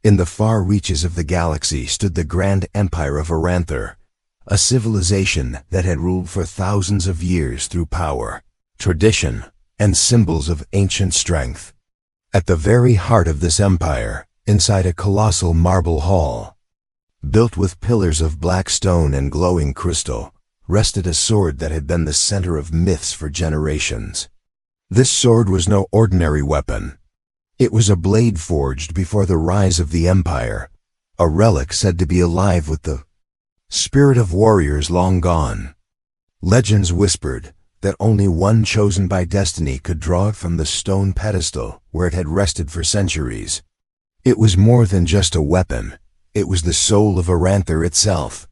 In the far reaches of the galaxy stood the Grand Empire of Aranther, a civilization that had ruled for thousands of years through power, tradition, and symbols of ancient strength. At the very heart of this empire, inside a colossal marble hall, built with pillars of black stone and glowing crystal, rested a sword that had been the center of myths for generations. This sword was no ordinary weapon. It was a blade forged before the rise of the empire, a relic said to be alive with the spirit of warriors long gone. Legends whispered that only one chosen by destiny could draw it from the stone pedestal where it had rested for centuries. It was more than just a weapon. It was the soul of Aranther itself.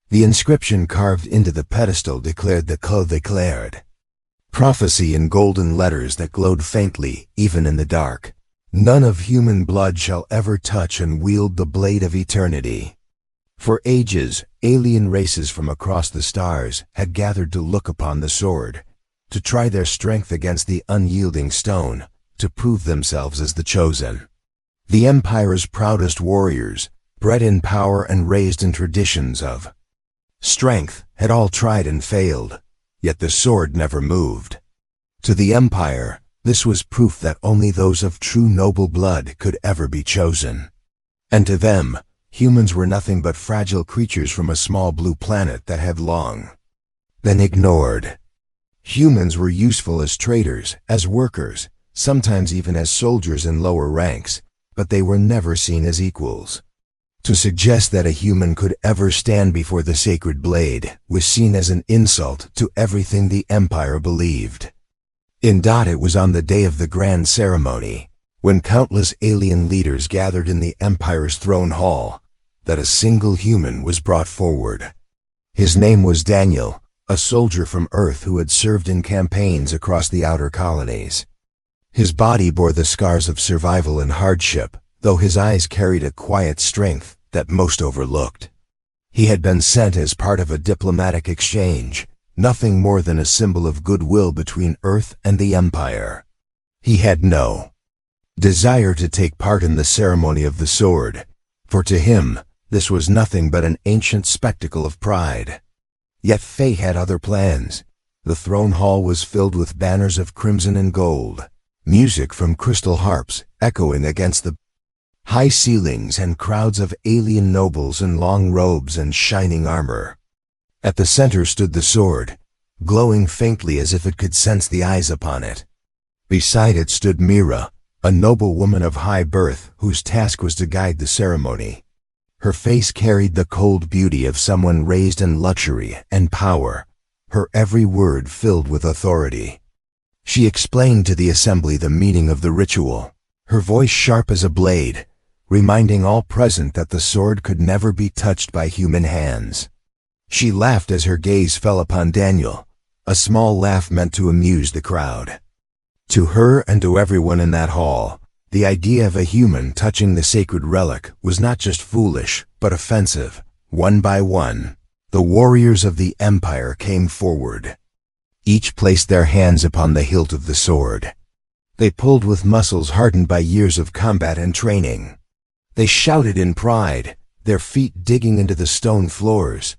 The inscription carved into the pedestal declared the Code declared, prophecy in golden letters that glowed faintly even in the dark. None of human blood shall ever touch and wield the blade of eternity. For ages, alien races from across the stars had gathered to look upon the sword, to try their strength against the unyielding stone, to prove themselves as the chosen. The Empire's proudest warriors, bred in power and raised in traditions of strength, had all tried and failed, yet the sword never moved. To the Empire, this was proof that only those of true noble blood could ever be chosen. And to them, humans were nothing but fragile creatures from a small blue planet that had long been ignored. Humans were useful as traders, as workers, sometimes even as soldiers in lower ranks, but they were never seen as equals. To suggest that a human could ever stand before the sacred blade was seen as an insult to everything the Empire believed. It was on the day of the grand ceremony, when countless alien leaders gathered in the Empire's throne hall, that a single human was brought forward. His name was Daniel, a soldier from Earth who had served in campaigns across the outer colonies. His body bore the scars of survival and hardship, though his eyes carried a quiet strength that most overlooked. He had been sent as part of a diplomatic exchange, nothing more than a symbol of goodwill between Earth and the Empire. He had no desire to take part in the ceremony of the sword, for to him, this was nothing but an ancient spectacle of pride. Yet fate had other plans. The throne hall was filled with banners of crimson and gold, music from crystal harps echoing against the high ceilings, and crowds of alien nobles in long robes and shining armor. At the center stood the sword, glowing faintly as if it could sense the eyes upon it. Beside it stood Mira, a noble woman of high birth whose task was to guide the ceremony. Her face carried the cold beauty of someone raised in luxury and power, her every word filled with authority. She explained to the assembly the meaning of the ritual, her voice sharp as a blade, reminding all present that the sword could never be touched by human hands. She laughed as her gaze fell upon Daniel, a small laugh meant to amuse the crowd. To her and to everyone in that hall, the idea of a human touching the sacred relic was not just foolish, but offensive. One by one, the warriors of the Empire came forward. Each placed their hands upon the hilt of the sword. They pulled with muscles hardened by years of combat and training. They shouted in pride, their feet digging into the stone floors,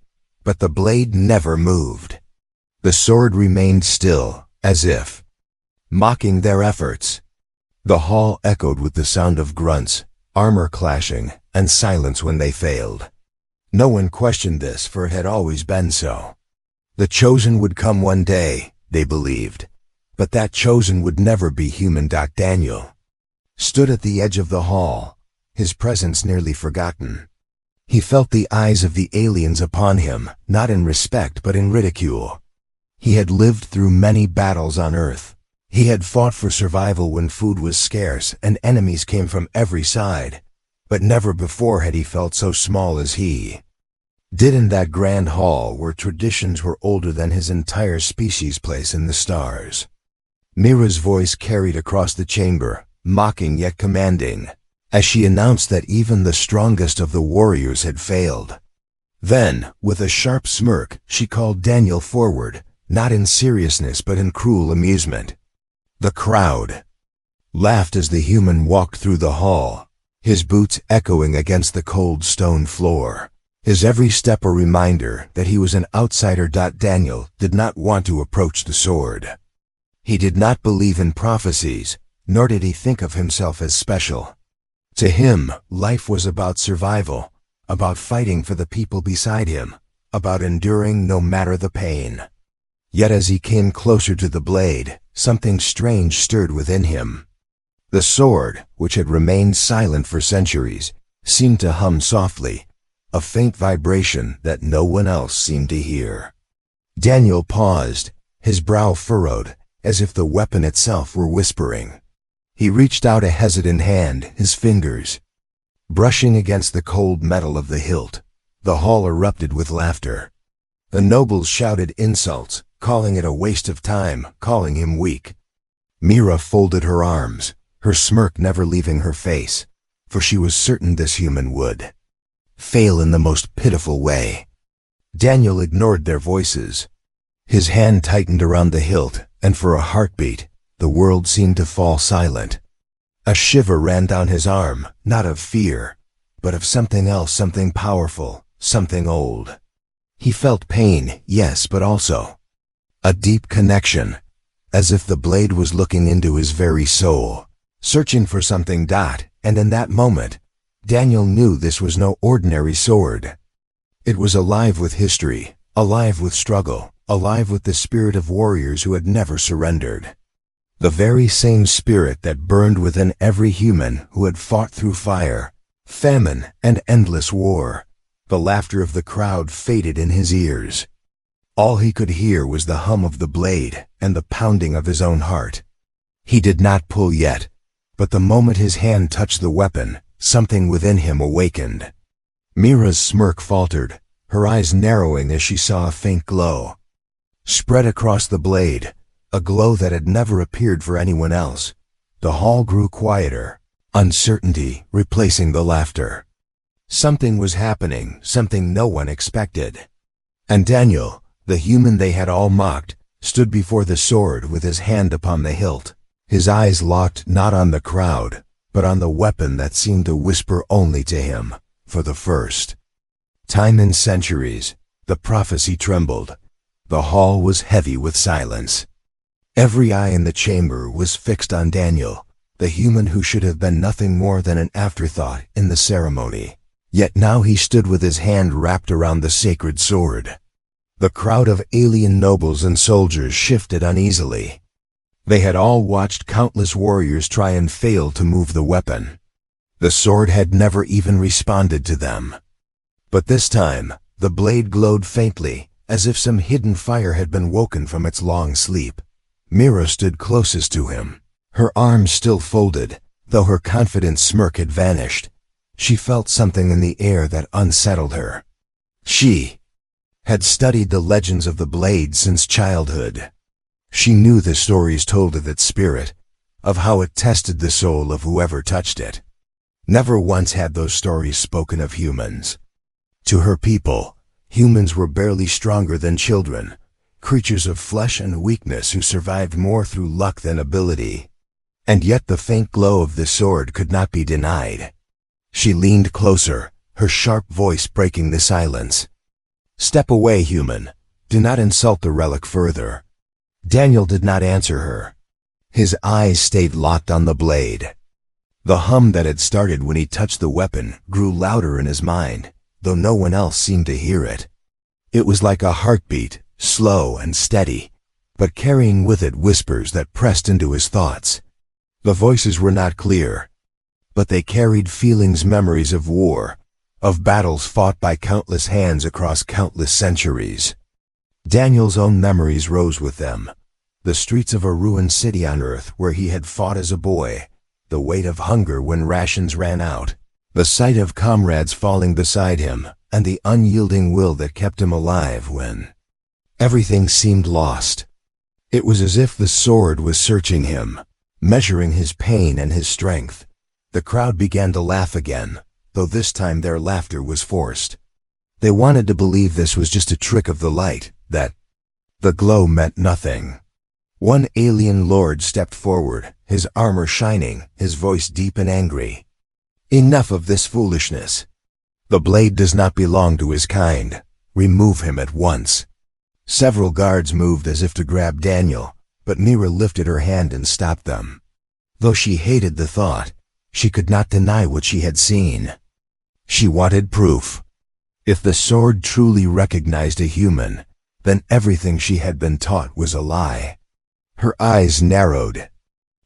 but the blade never moved. The sword remained still, as if mocking their efforts. The hall echoed with the sound of grunts, armor clashing, and silence when they failed. No one questioned this, for it had always been so. The chosen would come one day, they believed, but that chosen would never be human. Daniel stood at the edge of the hall, his presence nearly forgotten. He felt the eyes of the aliens upon him, not in respect but in ridicule. He had lived through many battles on Earth. He had fought for survival when food was scarce and enemies came from every side, but never before had he felt so small as he did in that grand hall where traditions were older than his entire species' place in the stars. Mira's voice carried across the chamber, mocking yet commanding, as she announced that even the strongest of the warriors had failed. Then, with a sharp smirk, she called Daniel forward, not in seriousness but in cruel amusement. The crowd laughed as the human walked through the hall, his boots echoing against the cold stone floor. His every step a reminder that he was an outsider. Daniel did not want to approach the sword. He did not believe in prophecies, nor did he think of himself as special. To him, life was about survival, about fighting for the people beside him, about enduring no matter the pain. Yet as he came closer to the blade, something strange stirred within him. The sword, which had remained silent for centuries, seemed to hum softly, a faint vibration that no one else seemed to hear. Daniel paused, his brow furrowed, as if the weapon itself were whispering. He reached out a hesitant hand, his fingers brushing against the cold metal of the hilt. The hall erupted with laughter. The nobles shouted insults, calling it a waste of time, calling him weak. Mira folded her arms, her smirk never leaving her face, for she was certain this human would fail in the most pitiful way. Daniel ignored their voices. His hand tightened around the hilt, and for a heartbeat, the world seemed to fall silent. A shiver ran down his arm, not of fear, but of something else, something powerful, something old. He felt pain, yes, but also a deep connection, as if the blade was looking into his very soul, searching for something. And in that moment, Daniel knew this was no ordinary sword. It was alive with history, alive with struggle, alive with the spirit of warriors who had never surrendered. The very same spirit that burned within every human who had fought through fire, famine, and endless war. The laughter of the crowd faded in his ears. All he could hear was the hum of the blade and the pounding of his own heart. He did not pull yet, but the moment his hand touched the weapon, something within him awakened. Mira's smirk faltered, her eyes narrowing as she saw a faint glow spread across the blade, a glow that had never appeared for anyone else. The hall grew quieter, uncertainty replacing the laughter. Something was happening, something no one expected. And Daniel, the human they had all mocked, stood before the sword with his hand upon the hilt, his eyes locked not on the crowd, but on the weapon that seemed to whisper only to him, for the first time in centuries. The prophecy trembled. The hall was heavy with silence. Every eye in the chamber was fixed on Daniel, the human who should have been nothing more than an afterthought in the ceremony. Yet now he stood with his hand wrapped around the sacred sword. The crowd of alien nobles and soldiers shifted uneasily. They had all watched countless warriors try and fail to move the weapon. The sword had never even responded to them. But this time, the blade glowed faintly, as if some hidden fire had been woken from its long sleep. Mira stood closest to him, her arms still folded, though her confident smirk had vanished. She felt something in the air that unsettled her. She had studied the legends of the blade since childhood. She knew the stories told of its spirit, of how it tested the soul of whoever touched it. Never once had those stories spoken of humans. To her people, humans were barely stronger than children, creatures of flesh and weakness who survived more through luck than ability. And yet the faint glow of the sword could not be denied. She leaned closer, her sharp voice breaking the silence. "Step away, human. Do not insult the relic further." Daniel did not answer her. His eyes stayed locked on the blade. The hum that had started when he touched the weapon grew louder in his mind, though no one else seemed to hear it. It was like a heartbeat, slow and steady, but carrying with it whispers that pressed into his thoughts. The voices were not clear, but they carried feelings, memories of war, of battles fought by countless hands across countless centuries. Daniel's own memories rose with them. The streets of a ruined city on Earth where he had fought as a boy, the weight of hunger when rations ran out, the sight of comrades falling beside him, and the unyielding will that kept him alive when everything seemed lost. It was as if the sword was searching him, measuring his pain and his strength. The crowd began to laugh again, though this time their laughter was forced. They wanted to believe this was just a trick of the light, that the glow meant nothing. One alien lord stepped forward, his armor shining, his voice deep and angry. Enough of this foolishness. The blade does not belong to his kind. Remove him at once." Several guards moved as if to grab Daniel, but Mira lifted her hand and stopped them. Though she hated the thought, she could not deny what she had seen. She wanted proof. If the sword truly recognized a human, then everything she had been taught was a lie. Her eyes narrowed.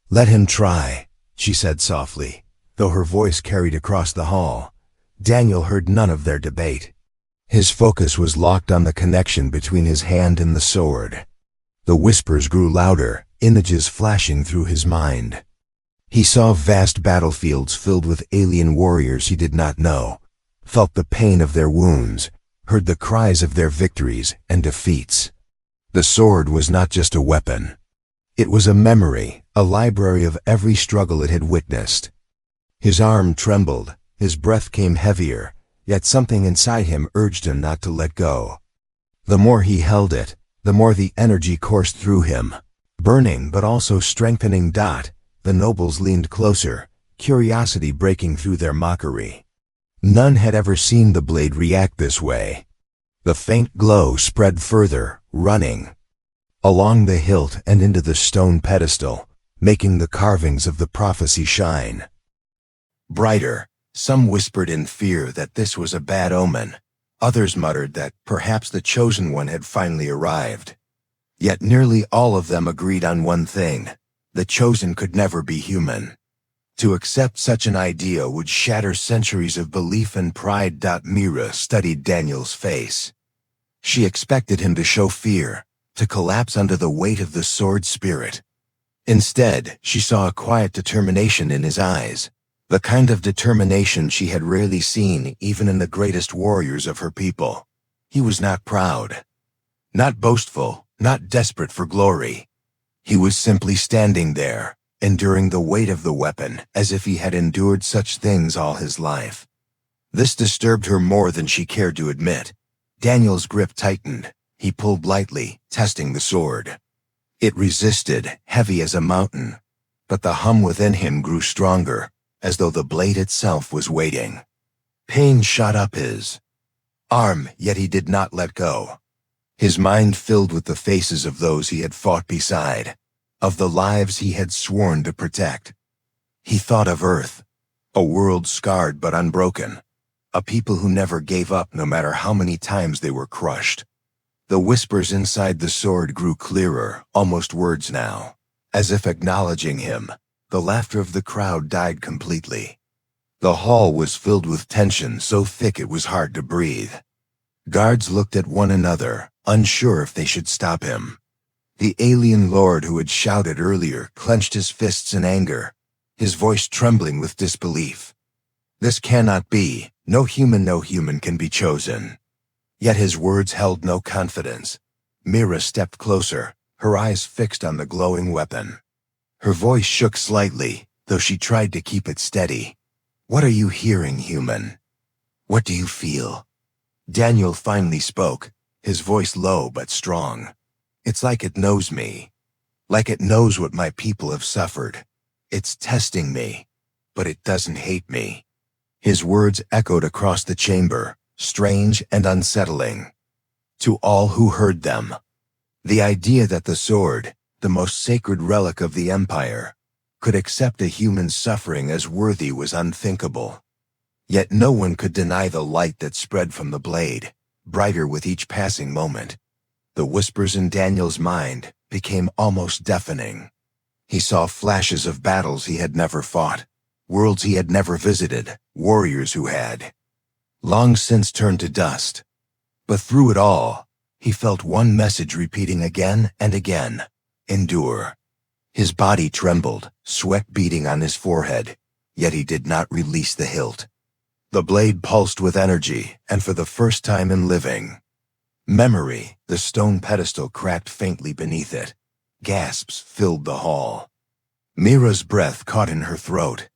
"Let him try," she said softly, though her voice carried across the hall. Daniel heard none of their debate. His focus was locked on the connection between his hand and the sword. The whispers grew louder, images flashing through his mind. He saw vast battlefields filled with alien warriors he did not know, felt the pain of their wounds, heard the cries of their victories and defeats. The sword was not just a weapon. It was a memory, a library of every struggle it had witnessed. His arm trembled, his breath came heavier, yet something inside him urged him not to let go. The more he held it, the more the energy coursed through him. Burning but also strengthening. The nobles leaned closer, curiosity breaking through their mockery. None had ever seen the blade react this way. The faint glow spread further, running along the hilt and into the stone pedestal, making the carvings of the prophecy shine brighter. Some whispered in fear that this was a bad omen. Others muttered that perhaps the chosen one had finally arrived. Yet nearly all of them agreed on one thing: the chosen could never be human. To accept such an idea would shatter centuries of belief and pride. Mira studied Daniel's face. She expected him to show fear, to collapse under the weight of the sword spirit. Instead, she saw a quiet determination in his eyes, the kind of determination she had rarely seen even in the greatest warriors of her people. He was not proud, not boastful, not desperate for glory. He was simply standing there, enduring the weight of the weapon as if he had endured such things all his life. This disturbed her more than she cared to admit. Daniel's grip tightened. He pulled lightly, testing the sword. It resisted, heavy as a mountain, but the hum within him grew stronger, as though the blade itself was waiting. Pain shot up his arm, yet he did not let go. His mind filled with the faces of those he had fought beside, of the lives he had sworn to protect. He thought of Earth, a world scarred but unbroken, a people who never gave up no matter how many times they were crushed. The whispers inside the sword grew clearer, almost words now, as if acknowledging him. The laughter of the crowd died completely. The hall was filled with tension so thick it was hard to breathe. Guards looked at one another, unsure if they should stop him. The alien lord who had shouted earlier clenched his fists in anger, his voice trembling with disbelief. This cannot be. No human can be chosen. Yet his words held no confidence. Mira stepped closer, her eyes fixed on the glowing weapon. Her voice shook slightly, though she tried to keep it steady. "What are you hearing, human? What do you feel?" Daniel finally spoke, his voice low but strong. "It's like it knows me. Like it knows what my people have suffered. It's testing me, but it doesn't hate me." His words echoed across the chamber, strange and unsettling. To all who heard them, the idea that the sword, the most sacred relic of the Empire, could accept a human's suffering as worthy was unthinkable. Yet no one could deny the light that spread from the blade, brighter with each passing moment. The whispers in Daniel's mind became almost deafening. He saw flashes of battles he had never fought, worlds he had never visited, warriors who had long since turned to dust. But through it all, he felt one message repeating again and again: endure. His body trembled, sweat beading on his forehead, yet he did not release the hilt. The blade pulsed with energy, and for the first time in living memory, the stone pedestal cracked faintly beneath it. Gasps filled the hall. Mira's breath caught in her throat.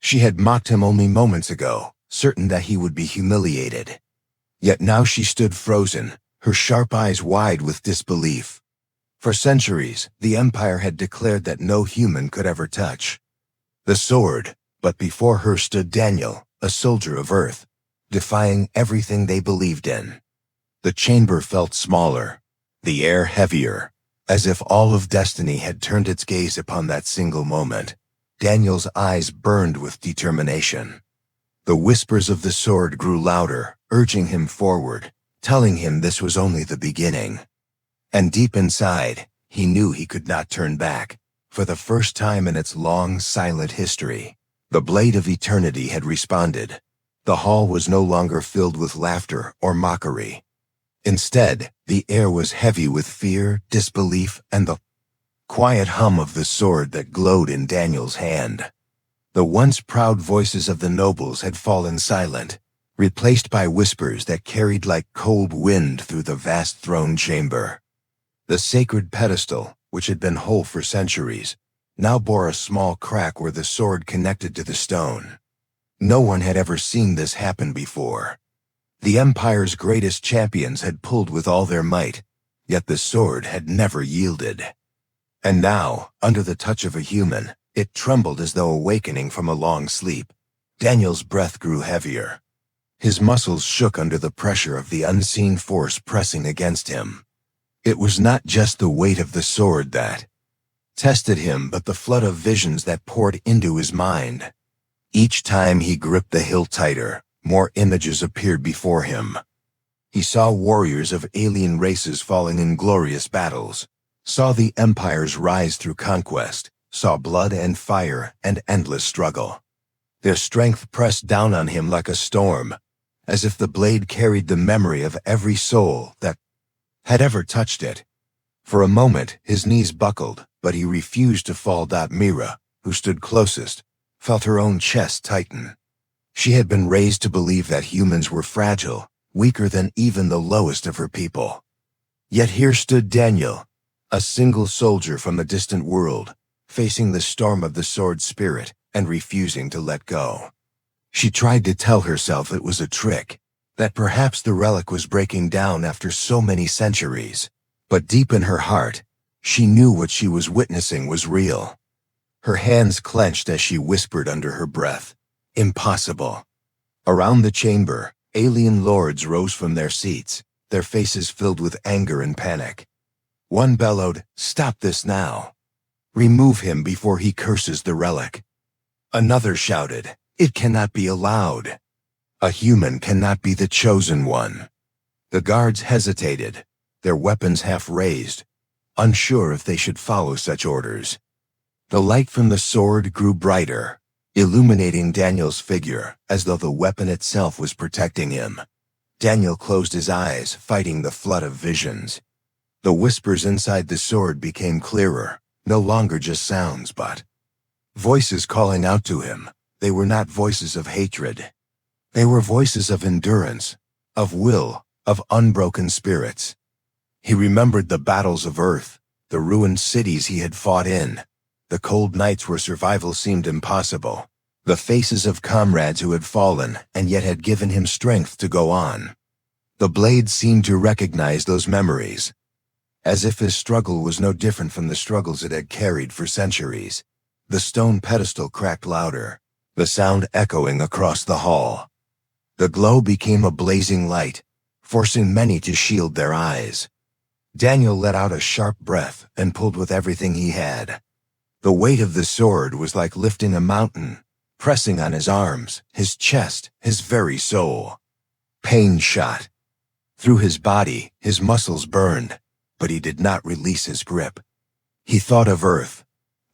She had mocked him only moments ago, certain that he would be humiliated. Yet now she stood frozen, her sharp eyes wide with disbelief. For centuries, the Empire had declared that no human could ever touch the sword, But before her stood Daniel, a soldier of Earth, defying everything they believed in. The chamber felt smaller, the air heavier, as if all of destiny had turned its gaze upon that single moment. Daniel's eyes burned with determination. The whispers of the sword grew louder, urging him forward, telling him this was only the beginning. And deep inside, he knew he could not turn back. For the first time in its long, silent history, the blade of eternity had responded. The hall was no longer filled with laughter or mockery. Instead, the air was heavy with fear, disbelief, and the quiet hum of the sword that glowed in Daniel's hand. The once proud voices of the nobles had fallen silent, replaced by whispers that carried like cold wind through the vast throne chamber. The sacred pedestal, which had been whole for centuries, now bore a small crack where the sword connected to the stone. No one had ever seen this happen before. The Empire's greatest champions had pulled with all their might, yet the sword had never yielded. And now, under the touch of a human, it trembled as though awakening from a long sleep. Daniel's breath grew heavier. His muscles shook under the pressure of the unseen force pressing against him. It was not just the weight of the sword that tested him, but the flood of visions that poured into his mind. Each time he gripped the hilt tighter, more images appeared before him. He saw warriors of alien races falling in glorious battles, saw the empires rise through conquest, saw blood and fire and endless struggle. Their strength pressed down on him like a storm, as if the blade carried the memory of every soul that had ever touched it. For a moment, his knees buckled, but he refused to fall. Mira, who stood closest, felt her own chest tighten. She had been raised to believe that humans were fragile, weaker than even the lowest of her people. Yet here stood Daniel, a single soldier from a distant world, facing the storm of the sword spirit and refusing to let go. She tried to tell herself it was a trick, that perhaps the relic was breaking down after so many centuries. But deep in her heart, she knew what she was witnessing was real. Her hands clenched as she whispered under her breath, "Impossible." Around the chamber, alien lords rose from their seats, their faces filled with anger and panic. One bellowed, "Stop this now. Remove him before he curses the relic." Another shouted, "It cannot be allowed. A human cannot be the chosen one." The guards hesitated, their weapons half raised, unsure if they should follow such orders. The light from the sword grew brighter, illuminating Daniel's figure as though the weapon itself was protecting him. Daniel closed his eyes, fighting the flood of visions. The whispers inside the sword became clearer, no longer just sounds, but voices calling out to him. They were not voices of hatred. They were voices of endurance, of will, of unbroken spirits. He remembered the battles of Earth, the ruined cities he had fought in, the cold nights where survival seemed impossible, the faces of comrades who had fallen and yet had given him strength to go on. The blade seemed to recognize those memories, as if his struggle was no different from the struggles it had carried for centuries. The stone pedestal cracked louder, the sound echoing across the hall. The glow became a blazing light, forcing many to shield their eyes. Daniel let out a sharp breath and pulled with everything he had. The weight of the sword was like lifting a mountain, pressing on his arms, his chest, his very soul. Pain shot through his body, his muscles burned, but he did not release his grip. He thought of Earth,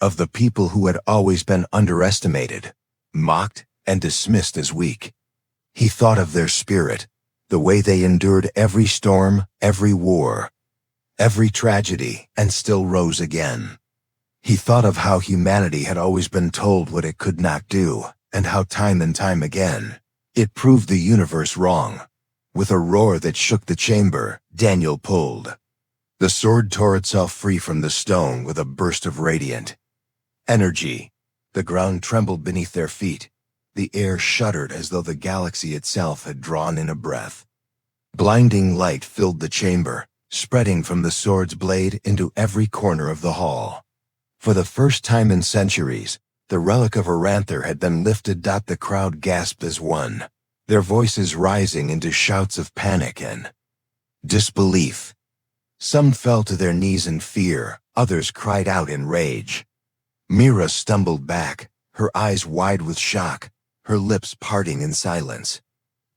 of the people who had always been underestimated, mocked, and dismissed as weak. He thought of their spirit, the way they endured every storm, every war, every tragedy, and still rose again. He thought of how humanity had always been told what it could not do, and how time and time again, it proved the universe wrong. With a roar that shook the chamber, Daniel pulled. The sword tore itself free from the stone with a burst of radiant energy. The ground trembled beneath their feet. The air shuddered as though the galaxy itself had drawn in a breath. Blinding light filled the chamber, spreading from the sword's blade into every corner of the hall. For the first time in centuries, The relic of Aranther had been lifted. The crowd gasped as one, their voices rising into shouts of panic and disbelief. Some fell to their knees in fear, others cried out in rage. Mira stumbled back, her eyes wide with shock, her lips parting in silence.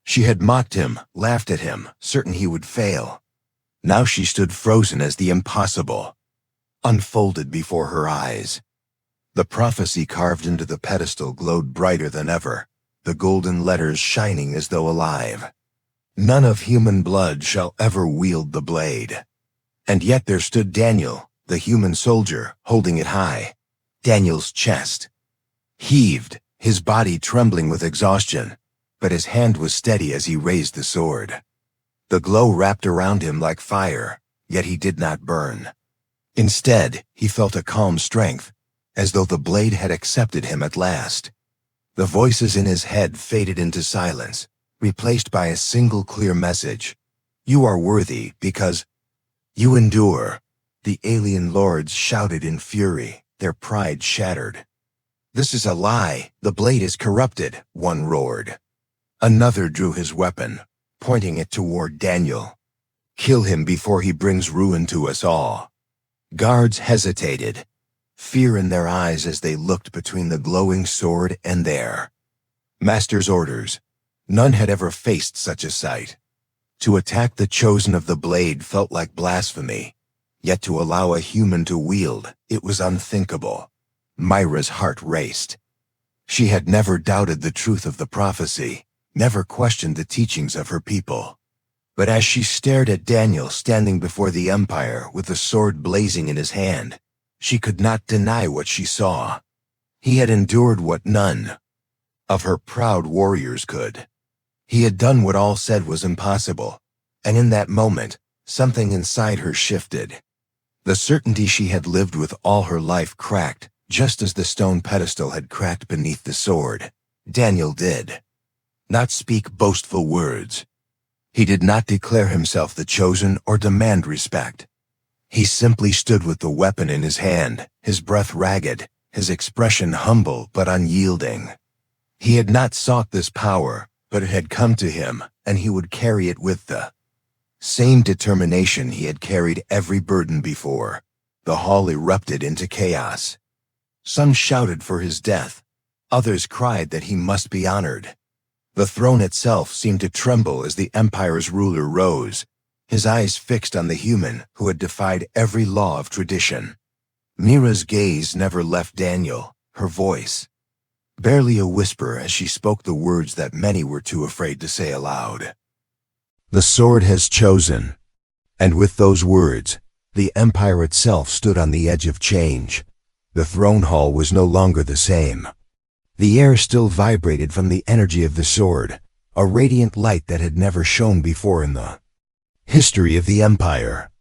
She had mocked him, laughed at him, certain he would fail. Now she stood frozen as the impossible unfolded before her eyes. The prophecy carved into the pedestal glowed brighter than ever, the golden letters shining as though alive. None of human blood shall ever wield the blade. And yet there stood Daniel, the human soldier, holding it high. Daniel's chest heaved, his body trembling with exhaustion, but his hand was steady as he raised the sword. The glow wrapped around him like fire, yet he did not burn. Instead, he felt a calm strength, as though the blade had accepted him at last. The voices in his head faded into silence, replaced by a single clear message. You are worthy because you endure. The alien lords shouted in fury, their pride shattered. This is a lie, the blade is corrupted, one roared. Another drew his weapon, pointing it toward Daniel. Kill him before he brings ruin to us all. Guards hesitated, fear in their eyes as they looked between the glowing sword and their master's orders. None had ever faced such a sight. To attack the chosen of the blade felt like blasphemy, yet to allow a human to wield, it was unthinkable. Myra's heart raced. She had never doubted the truth of the prophecy, never questioned the teachings of her people. But as she stared at Daniel standing before the Empire with the sword blazing in his hand, she could not deny what she saw. He had endured what none of her proud warriors could. He had done what all said was impossible, and in that moment, something inside her shifted. The certainty she had lived with all her life cracked, just as the stone pedestal had cracked beneath the sword. Daniel did not speak boastful words. He did not declare himself the chosen or demand respect. He simply stood with the weapon in his hand, his breath ragged, his expression humble but unyielding. He had not sought this power, but it had come to him, and he would carry it with the same determination he had carried every burden before. The hall erupted into chaos. Some shouted for his death. Others cried that he must be honored. The throne itself seemed to tremble as the Empire's ruler rose, his eyes fixed on the human who had defied every law of tradition. Mira's gaze never left Daniel, her voice barely a whisper as she spoke the words that many were too afraid to say aloud. The sword has chosen. And with those words, the Empire itself stood on the edge of change. The throne hall was no longer the same. The air still vibrated from the energy of the sword, a radiant light that had never shone before in the history of the Empire.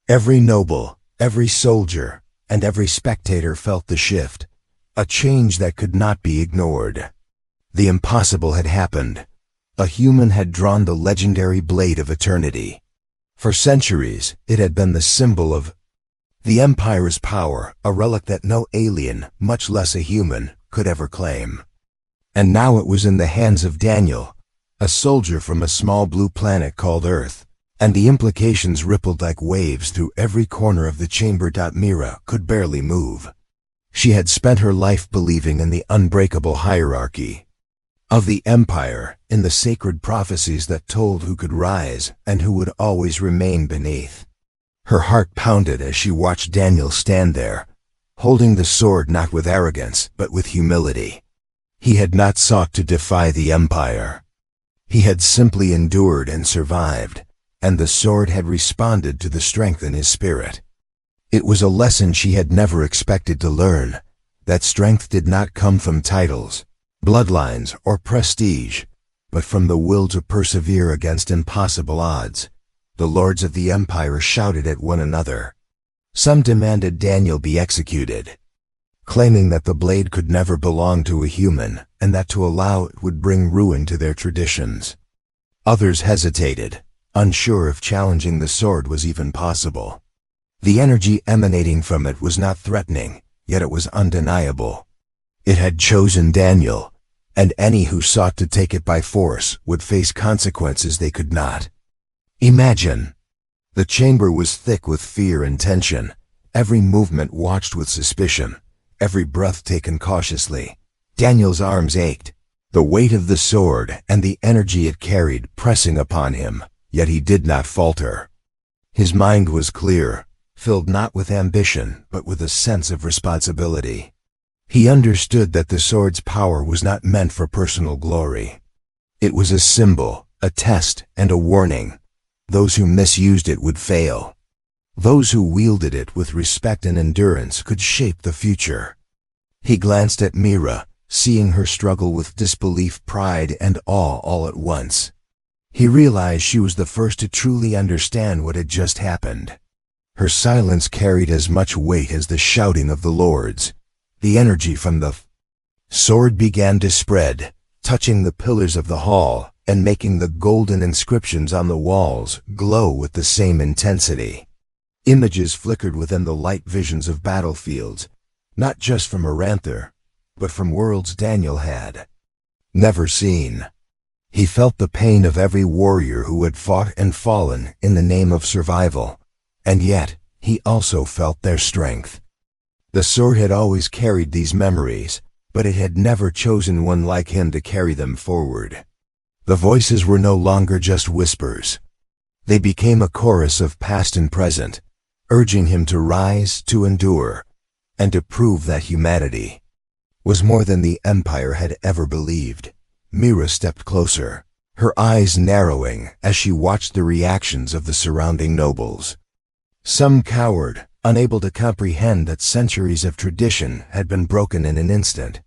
Every noble, every soldier, and every spectator felt the shift, a change that could not be ignored. The impossible had happened. A human had drawn the legendary blade of eternity. For centuries, it had been the symbol of the Empire's power, a relic that no alien, much less a human, could ever claim. And now it was in the hands of Daniel, a soldier from a small blue planet called Earth, and the implications rippled like waves through every corner of the chamber. Mira could barely move. She had spent her life believing in the unbreakable hierarchy of the Empire, in the sacred prophecies that told who could rise and who would always remain beneath. Her heart pounded as she watched Daniel stand there, holding the sword not with arrogance but with humility. He had not sought to defy the Empire. He had simply endured and survived, and the sword had responded to the strength in his spirit. It was a lesson she had never expected to learn, that strength did not come from titles, bloodlines, or prestige, but from the will to persevere against impossible odds. The lords of the Empire shouted at one another. Some demanded Daniel be executed, claiming that the blade could never belong to a human and that to allow it would bring ruin to their traditions. Others hesitated, unsure if challenging the sword was even possible. The energy emanating from it was not threatening, yet it was undeniable. It had chosen Daniel, and any who sought to take it by force would face consequences they could not imagine. The chamber was thick with fear and tension, every movement watched with suspicion, every breath taken cautiously. Daniel's arms ached, the weight of the sword and the energy it carried pressing upon him, yet he did not falter. His mind was clear, filled not with ambition but with a sense of responsibility. He understood that the sword's power was not meant for personal glory. It was a symbol, a test, and a warning. Those who misused it would fail. Those who wielded it with respect and endurance could shape the future. He glanced at Mira, seeing her struggle with disbelief, pride, and awe all at once. He realized she was the first to truly understand what had just happened. Her silence carried as much weight as the shouting of the lords. The energy from the sword began to spread, touching the pillars of the hall and making the golden inscriptions on the walls glow with the same intensity. Images flickered within the light, visions of battlefields, not just from Aranther, but from worlds Daniel had never seen. He felt the pain of every warrior who had fought and fallen in the name of survival, and yet he also felt their strength. The sword had always carried these memories, but it had never chosen one like him to carry them forward. The voices were no longer just whispers. They became a chorus of past and present, urging him to rise, to endure, and to prove that humanity was more than the Empire had ever believed. Mira stepped closer, her eyes narrowing as she watched the reactions of the surrounding nobles. Some cowered, unable to comprehend that centuries of tradition had been broken in an instant.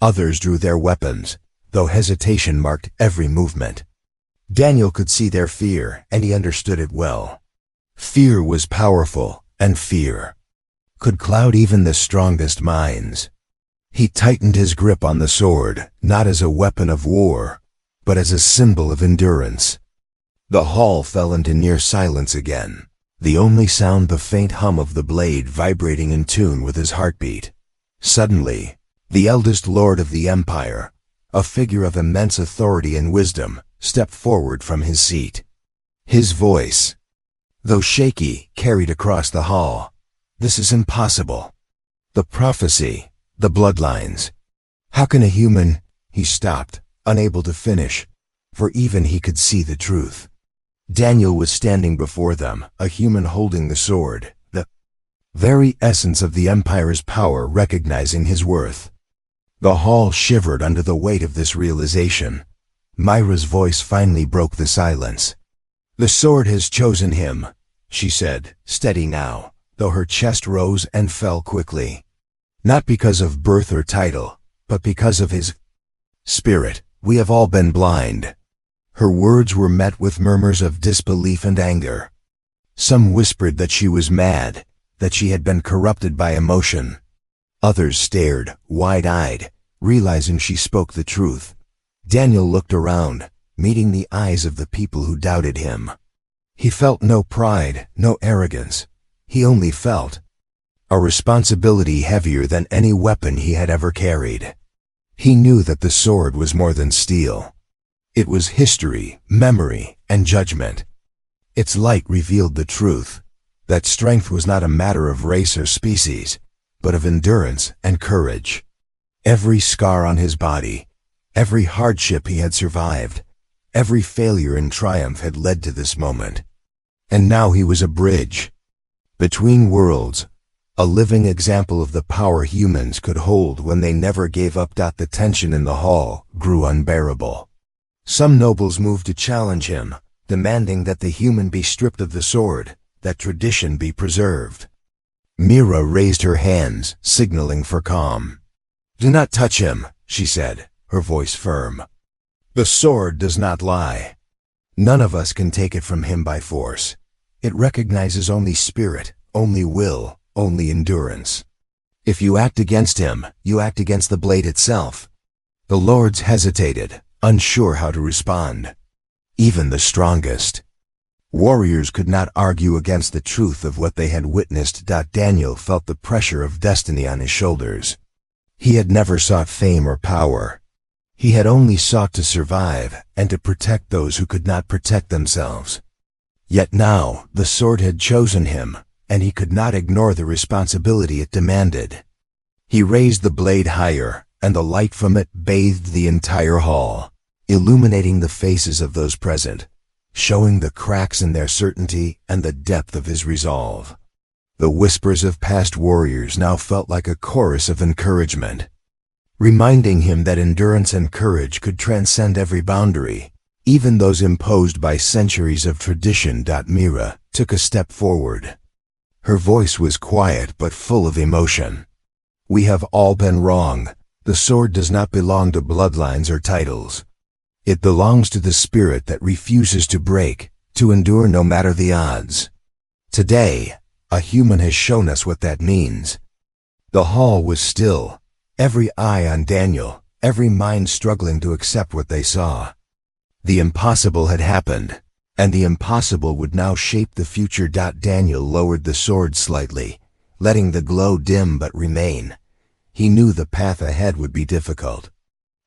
Others drew their weapons, though hesitation marked every movement. Daniel could see their fear, and he understood it well. Fear was powerful, and fear could cloud even the strongest minds. He tightened his grip on the sword, not as a weapon of war, but as a symbol of endurance. The hall fell into near silence again, the only sound the faint hum of the blade vibrating in tune with his heartbeat. Suddenly, the eldest lord of the Empire, a figure of immense authority and wisdom, stepped forward from his seat. His voice, though shaky, carried across the hall. "This is impossible. The prophecy, the bloodlines. How can a human—" He stopped, unable to finish, for even he could see the truth. Daniel was standing before them, a human holding the sword, the very essence of the Empire's power, recognizing his worth. The hall shivered under the weight of this realization. Myra's voice finally broke the silence. "The sword has chosen him," she said, steady now, though her chest rose and fell quickly. "Not because of birth or title, but because of his spirit. We have all been blind." Her words were met with murmurs of disbelief and anger. Some whispered that she was mad, that she had been corrupted by emotion. Others stared, wide-eyed, realizing she spoke the truth. Daniel looked around, meeting the eyes of the people who doubted him. He felt no pride, no arrogance. He only felt a responsibility heavier than any weapon he had ever carried. He knew that the sword was more than steel. It was history, memory, and judgment. Its light revealed the truth, that strength was not a matter of race or species, but of endurance and courage. Every scar on his body, every hardship he had survived, every failure and triumph had led to this moment. And now he was a bridge between worlds, a living example of the power humans could hold when they never gave up. The tension in the hall grew unbearable. Some nobles moved to challenge him, demanding that the human be stripped of the sword, that tradition be preserved. Mira raised her hands, signaling for calm. "Do not touch him," she said, her voice firm. "The sword does not lie. None of us can take it from him by force. It recognizes only spirit, only will, only endurance. If you act against him, you act against the blade itself." The lords hesitated, unsure how to respond. Even the strongest warriors could not argue against the truth of what they had witnessed. Daniel felt the pressure of destiny on his shoulders. He had never sought fame or power. He had only sought to survive and to protect those who could not protect themselves. Yet now the sword had chosen him, and he could not ignore the responsibility it demanded. He raised the blade higher, and the light from it bathed the entire hall, illuminating the faces of those present, showing the cracks in their certainty and the depth of his resolve. The whispers of past warriors now felt like a chorus of encouragement, reminding him that endurance and courage could transcend every boundary, even those imposed by centuries of tradition. Mira took a step forward. Her voice was quiet but full of emotion. "We have all been wrong. The sword does not belong to bloodlines or titles. It belongs to the spirit that refuses to break, to endure no matter the odds. Today, a human has shown us what that means." The hall was still, every eye on Daniel, every mind struggling to accept what they saw. The impossible had happened, and the impossible would now shape the future. Daniel lowered the sword slightly, letting the glow dim but remain. He knew the path ahead would be difficult.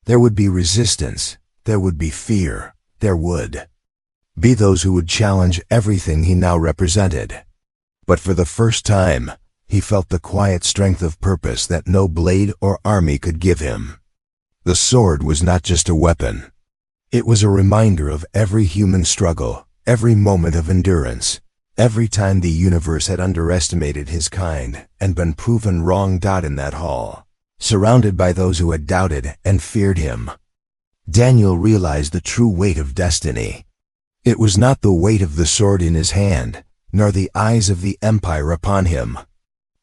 There would be resistance, there would be fear, there would be those who would challenge everything he now represented. But for the first time, he felt the quiet strength of purpose that no blade or army could give him. The sword was not just a weapon. It was a reminder of every human struggle, every moment of endurance, every time the universe had underestimated his kind and been proven wrong. In that hall, surrounded by those who had doubted and feared him, Daniel realized the true weight of destiny. It was not the weight of the sword in his hand, nor the eyes of the empire upon him.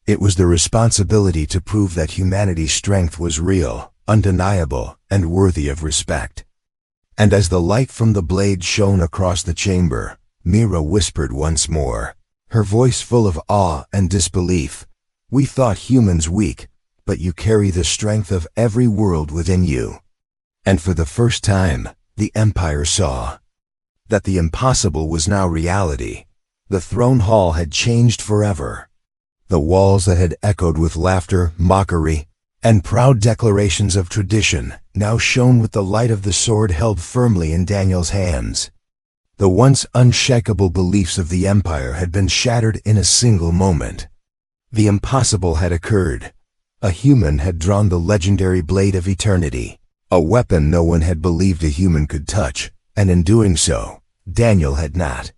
It was the responsibility to prove that humanity's strength was real, undeniable, and worthy of respect. And as the light from the blade shone across the chamber, Mira whispered once more, her voice full of awe and disbelief, "We thought humans weak, but you carry the strength of every world within you." And for the first time, the empire saw that the impossible was now reality. The throne hall had changed forever. The walls that had echoed with laughter, mockery, and proud declarations of tradition now shone with the light of the sword held firmly in Daniel's hands. The once unshakable beliefs of the empire had been shattered in a single moment. The impossible had occurred. A human had drawn the legendary blade of eternity, a weapon no one had believed a human could touch, and in doing so, Daniel had not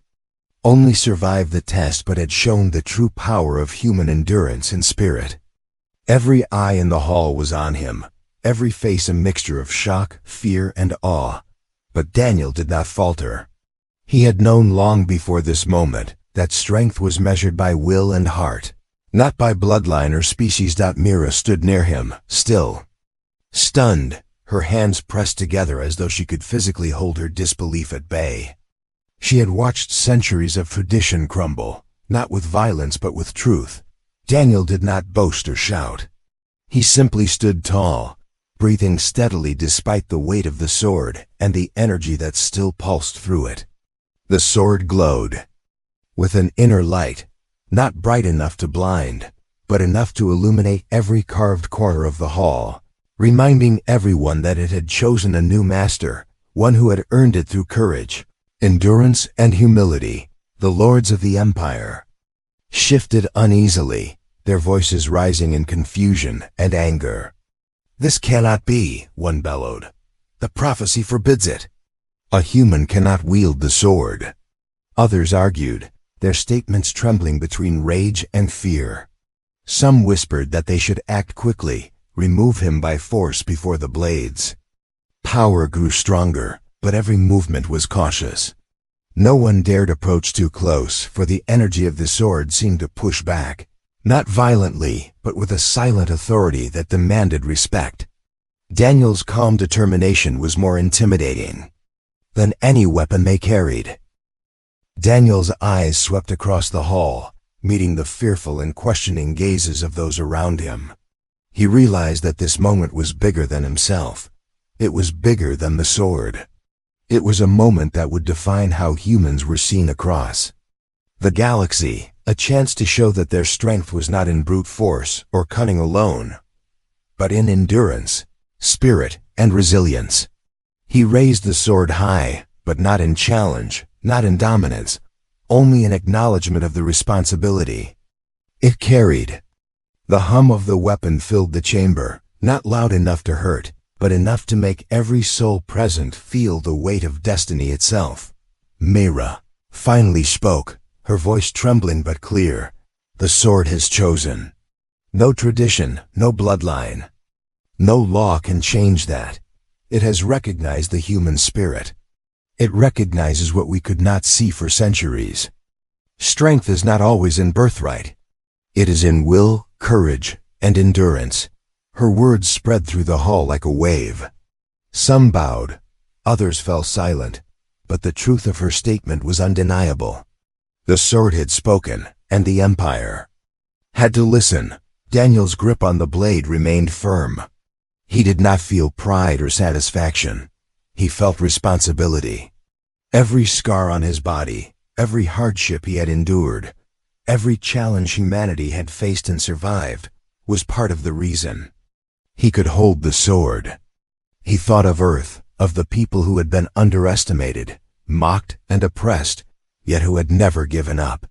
only survived the test but had shown the true power of human endurance and spirit. Every eye in the hall was on him, every face a mixture of shock, fear, and awe. But Daniel did not falter. He had known long before this moment that strength was measured by will and heart, not by bloodline or species. Mira stood near him, still, stunned, her hands pressed together as though she could physically hold her disbelief at bay. She had watched centuries of tradition crumble, not with violence but with truth. Daniel did not boast or shout. He simply stood tall, breathing steadily despite the weight of the sword and the energy that still pulsed through it. The sword glowed with an inner light, not bright enough to blind, but enough to illuminate every carved corner of the hall, reminding everyone that it had chosen a new master, one who had earned it through courage, endurance, and humility. The lords of the empire shifted uneasily, their voices rising in confusion and anger. "This cannot be," one bellowed. "The prophecy forbids it. A human cannot wield the sword." Others argued, their statements trembling between rage and fear. Some whispered that they should act quickly, remove him by force before the blades. Power grew stronger, but every movement was cautious. No one dared approach too close, for the energy of the sword seemed to push back, not violently, but with a silent authority that demanded respect. Daniel's calm determination was more intimidating than any weapon they carried. Daniel's eyes swept across the hall, meeting the fearful and questioning gazes of those around him. He realized that this moment was bigger than himself. It was bigger than the sword. It was a moment that would define how humans were seen across the galaxy, a chance to show that their strength was not in brute force or cunning alone, but in endurance, spirit, and resilience. He raised the sword high, but not in challenge, not in dominance, only in acknowledgement of the responsibility it carried. The hum of the weapon filled the chamber, not loud enough to hurt, but enough to make every soul present feel the weight of destiny itself. Mira finally spoke, her voice trembling but clear. The sword has chosen. No tradition, no bloodline. No law can change that. It has recognized the human spirit. It recognizes what we could not see for centuries. Strength is not always in birthright. It is in will, courage, and endurance. Her words spread through the hall like a wave. Some bowed, others fell silent, but the truth of her statement was undeniable. The sword had spoken, and the Empire had to listen. Daniel's grip on the blade remained firm. He did not feel pride or satisfaction. He felt responsibility. Every scar on his body, every hardship he had endured, every challenge humanity had faced and survived, was part of the reason he could hold the sword. He thought of Earth, of the people who had been underestimated, mocked, and oppressed, yet who had never given up.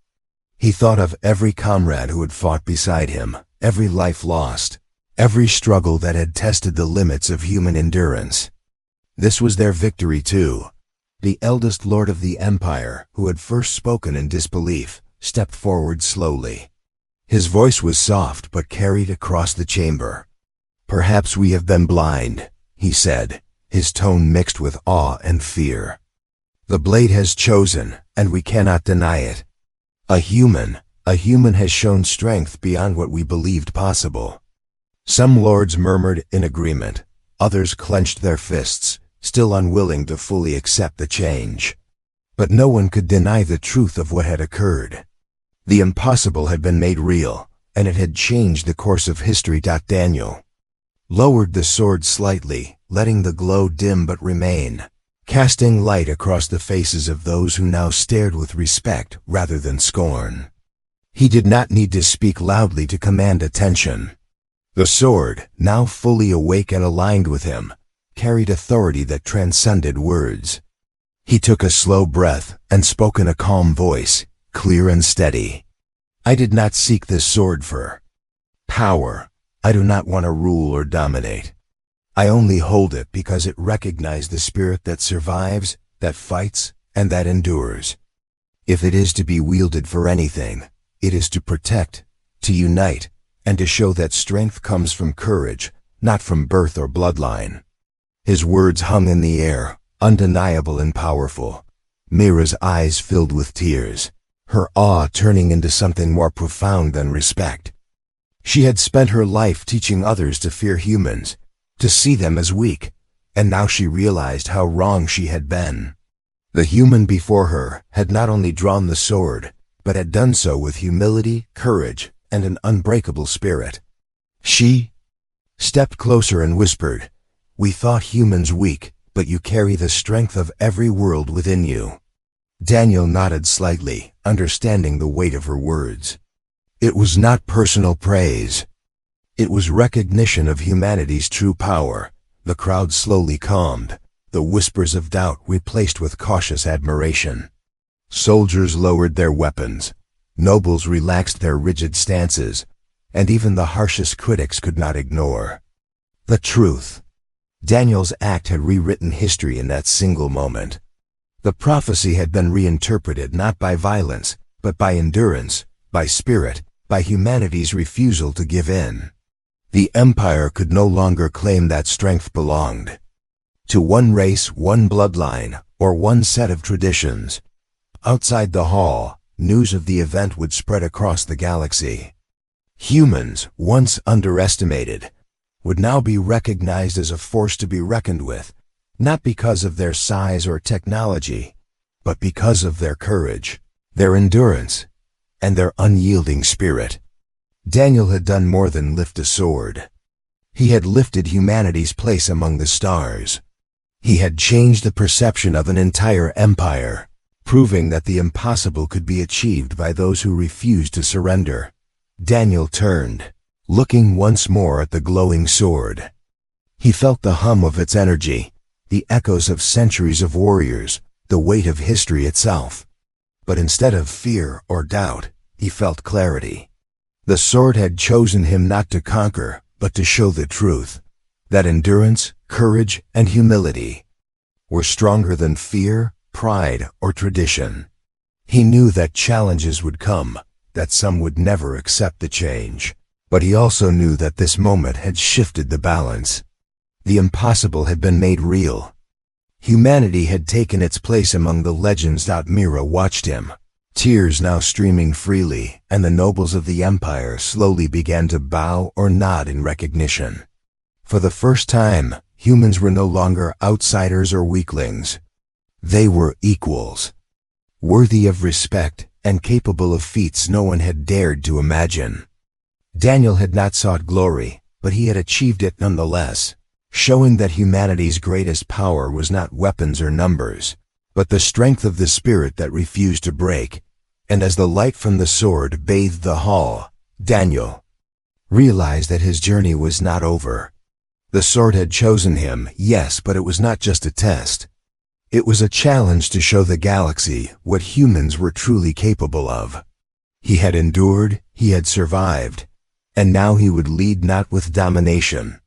He thought of every comrade who had fought beside him, every life lost, every struggle that had tested the limits of human endurance. This was their victory too. The eldest lord of the Empire, who had first spoken in disbelief, stepped forward slowly. His voice was soft but carried across the chamber. "Perhaps we have been blind," he said, his tone mixed with awe and fear. "The blade has chosen, and we cannot deny it. A human has shown strength beyond what we believed possible." Some lords murmured in agreement. Others clenched their fists, still unwilling to fully accept the change. But no one could deny the truth of what had occurred. The impossible had been made real, and it had changed the course of history. Daniel lowered the sword slightly, letting the glow dim but remain, casting light across the faces of those who now stared with respect rather than scorn. He did not need to speak loudly to command attention. The sword, now fully awake and aligned with him, carried authority that transcended words. He took a slow breath and spoke in a calm voice, clear and steady. "I did not seek this sword for power. I do not want to rule or dominate. I only hold it because it recognized the spirit that survives, that fights, and that endures. If it is to be wielded for anything, it is to protect, to unite, and to show that strength comes from courage, not from birth or bloodline." His words hung in the air, undeniable and powerful. Mira's eyes filled with tears, her awe turning into something more profound than respect. She had spent her life teaching others to fear humans, to see them as weak, and now she realized how wrong she had been. The human before her had not only drawn the sword, but had done so with humility, courage, and an unbreakable spirit. She stepped closer and whispered, "We thought humans weak, but you carry the strength of every world within you." Daniel nodded slightly, understanding the weight of her words. It was not personal praise. It was recognition of humanity's true power. The crowd slowly calmed, the whispers of doubt replaced with cautious admiration. Soldiers lowered their weapons, nobles relaxed their rigid stances, and even the harshest critics could not ignore the truth. Daniel's act had rewritten history in that single moment. The prophecy had been reinterpreted not by violence, but by endurance, by spirit, by humanity's refusal to give in. The Empire could no longer claim that strength belonged to one race, one bloodline, or one set of traditions. Outside the hall, news of the event would spread across the galaxy. Humans, once underestimated, would now be recognized as a force to be reckoned with, not because of their size or technology, but because of their courage, their endurance, and their unyielding spirit. Daniel had done more than lift a sword. He had lifted humanity's place among the stars. He had changed the perception of an entire empire, proving that the impossible could be achieved by those who refused to surrender. Daniel turned, looking once more at the glowing sword. He felt the hum of its energy, the echoes of centuries of warriors, the weight of history itself. But instead of fear or doubt, he felt clarity. The sword had chosen him not to conquer, but to show the truth, that endurance, courage, and humility were stronger than fear, pride, or tradition. He knew that challenges would come, that some would never accept the change. But he also knew that this moment had shifted the balance. The impossible had been made real. Humanity had taken its place among the legends. Mira watched him, tears now streaming freely, and the nobles of the empire slowly began to bow or nod in recognition. For the first time, humans were no longer outsiders or weaklings. They were equals, worthy of respect and capable of feats no one had dared to imagine. Daniel had not sought glory, but he had achieved it nonetheless, showing that humanity's greatest power was not weapons or numbers, but the strength of the spirit that refused to break. And as the light from the sword bathed the hall, Daniel realized that his journey was not over. The sword had chosen him, yes, but it was not just a test. It was a challenge to show the galaxy what humans were truly capable of. He had endured, he had survived, and now he would lead not with domination,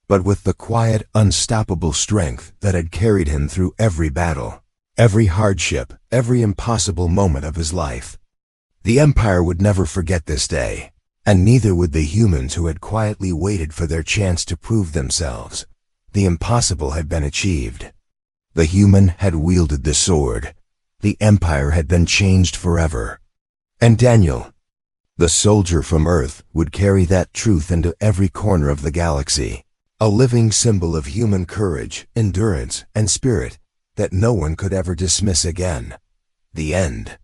but with the quiet, unstoppable strength that had carried him through every battle, every hardship, every impossible moment of his life. The Empire would never forget this day, and neither would the humans who had quietly waited for their chance to prove themselves. The impossible had been achieved. The human had wielded the sword. The Empire had been changed forever. And Daniel, the soldier from Earth, would carry that truth into every corner of the galaxy, a living symbol of human courage, endurance, and spirit that no one could ever dismiss again. The end.